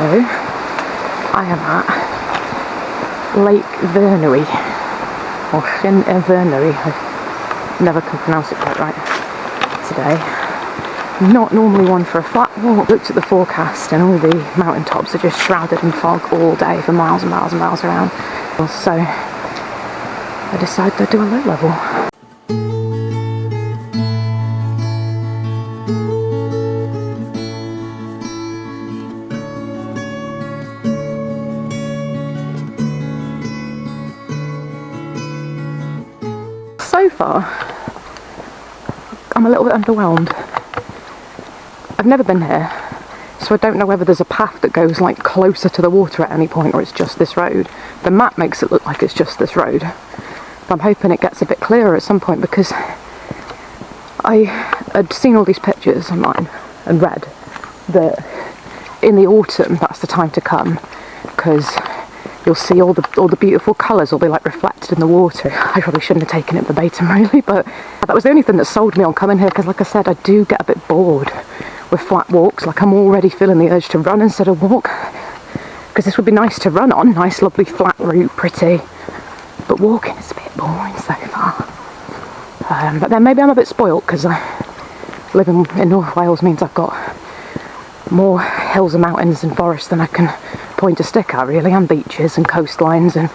I am at Lake Vyrnwy, or Llyn Efyrnwy. I never can pronounce it quite right today. Not normally one for a flat walk. Looked at the forecast and all the mountain tops are just shrouded in fog all day for miles and miles and miles around. So I decided to do a low level. So far, I'm a little bit underwhelmed. I've never been here, so I don't know whether there's a path that goes like closer to the water at any point or it's just this road. The map makes it look like it's just this road, but I'm hoping it gets a bit clearer at some point, because I had seen all these pictures online and read that in the autumn that's the time to come, because you'll see all the beautiful colours will be like reflected in the water. I probably shouldn't have taken it verbatim really, but that was the only thing that sold me on coming here, because like I said, I do get a bit bored with flat walks. Like, I'm already feeling the urge to run instead of walk, because this would be nice to run on, nice lovely flat route, pretty, but walking is a bit boring so far. But then maybe I'm a bit spoilt because living in North Wales means I've got more hills and mountains and forests than I can point a stick at really, and beaches and coastlines, and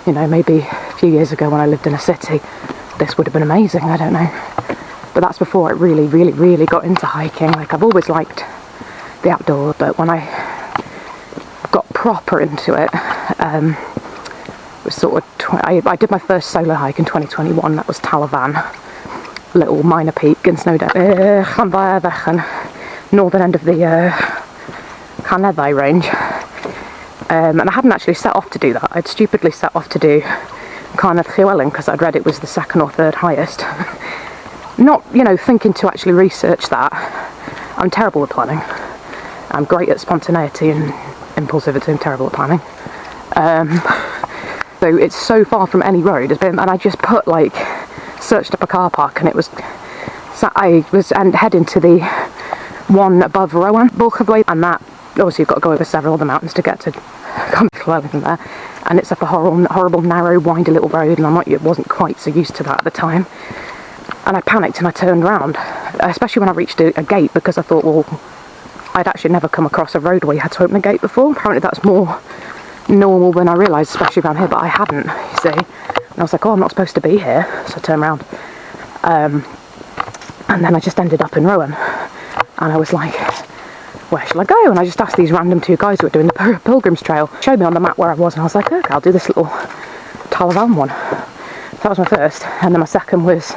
you know, maybe a few years ago when I lived in a city this would have been amazing, I don't know, but that's before I really got into hiking. Like, I've always liked the outdoors, but when I got proper into it, it was sort of I did my first solo hike in 2021. That was Talafan, little minor peak in Snowdown, northern end of the Llyn Range, and I hadn't actually set off to do that. I'd stupidly set off to do Llyn because I'd read it was the second or third highest. Not, you know, thinking to actually research that. I'm terrible at planning. I'm great at spontaneity and impulsivity. I'm terrible at planning. So it's so far from any road. And I just put, like, searched up a car park, and it was, I was heading to the one above Rowan, and that, obviously you've got to go over several other mountains to get to Llyn from there, and it's up a horrible, narrow, windy little road, and I wasn't quite so used to that at the time, and I panicked and I turned around, especially when I reached a gate, because I thought, well, I'd actually never come across a road where you had to open a gate before. Apparently that's more normal than I realised, especially around here, but I hadn't, you see. And I was like, oh, I'm not supposed to be here, so I turned around. And then I just ended up in Rowan, and I was like, where shall I go? And I just asked these random two guys who were doing the Pilgrim's Trail, showed me on the map where I was, and I was like, okay, I'll do this little Talafan one. So that was my first, and then my second was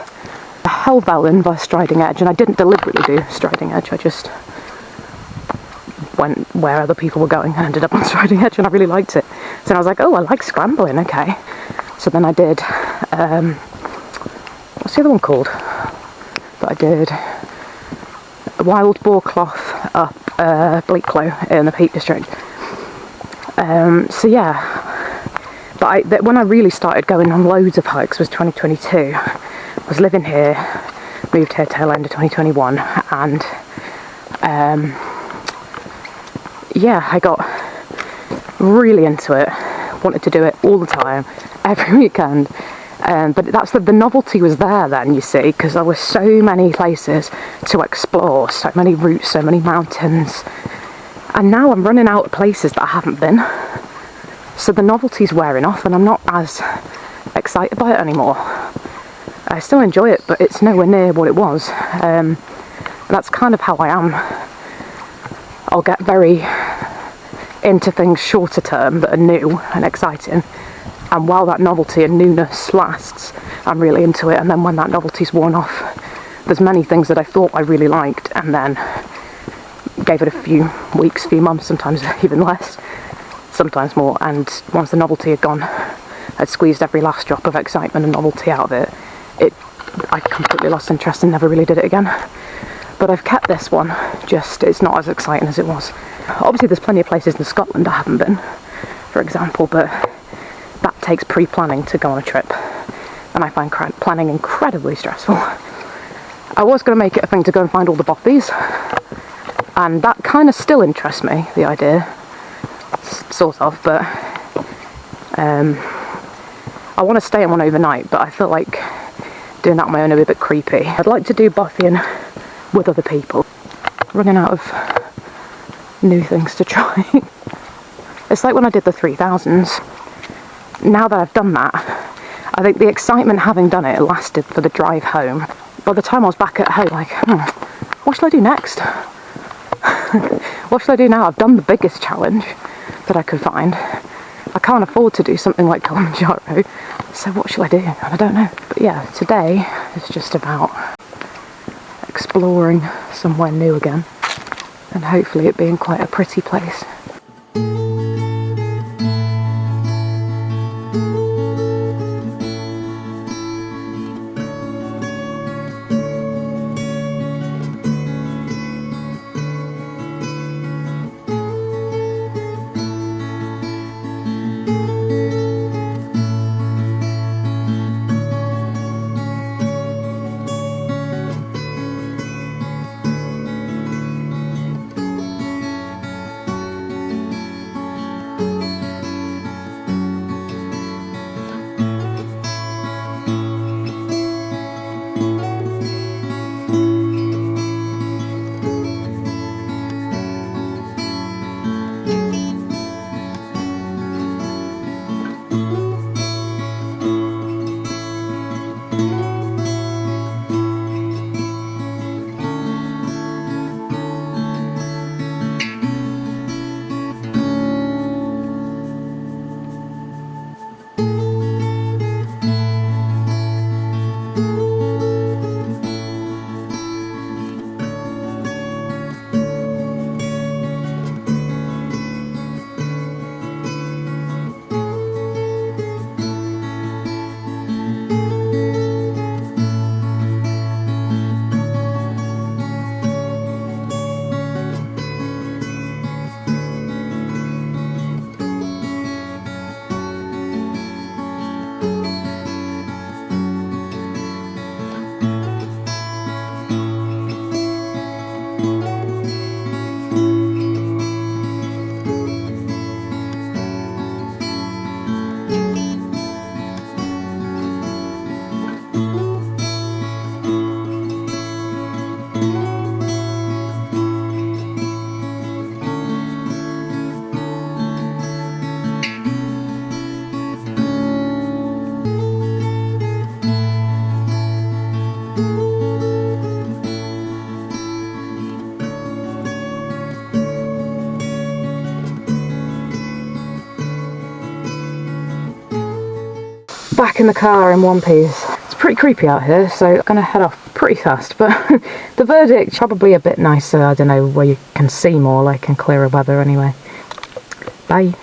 Helvellyn by Striding Edge, and I didn't deliberately do Striding Edge, I just went where other people were going and ended up on Striding Edge, and I really liked it. So I was like, oh, I like scrambling, okay. So then I did, what's the other one called? But I did Wild Boar Cloth up Bleaklow in the Peak District. So yeah, but when I really started going on loads of hikes was 2022. I was living here, moved here tail end of 2021, and yeah, I got really into it, wanted to do it all the time, every weekend, but that's the novelty was there then, you see, because there were so many places to explore, so many routes, so many mountains, and now I'm running out of places that I haven't been, so the novelty's wearing off and I'm not as excited by it anymore. I still enjoy it, but it's nowhere near what it was. That's kind of how I am. I'll get very into things shorter term that are new and exciting, and while that novelty and newness lasts, I'm really into it, and then when that novelty's worn off, there's many things that I thought I really liked and then gave it a few weeks, few months, sometimes even less, sometimes more, and once the novelty had gone, I'd squeezed every last drop of excitement and novelty out of it. I completely lost interest and never really did it again. But I've kept this one, just it's not as exciting as it was. Obviously there's plenty of places in Scotland I haven't been, for example, but that takes pre-planning to go on a trip, and I find planning incredibly stressful. I was going to make it a thing to go and find all the bothies, And that kind of still interests me, the idea, sort of, but I want to stay in one overnight, but I feel like doing that on my own would be a bit creepy. I'd like to do bothying with other people. Running out of new things to try. It's like when I did the 3000s. Now that I've done that, I think the excitement having done it lasted for the drive home. By the time I was back at home, like, what shall I do next? What shall I do now? I've done the biggest challenge that I could find. I can't afford to do something like Kilimanjaro, so what shall I do? I don't know. But yeah, today is just about exploring somewhere new again, and hopefully it being quite a pretty place. Back in the car in one piece. It's pretty creepy out here, so I'm gonna head off pretty fast, but the verdict probably a bit nicer, I don't know, where you can see more, like in clearer weather anyway. Bye.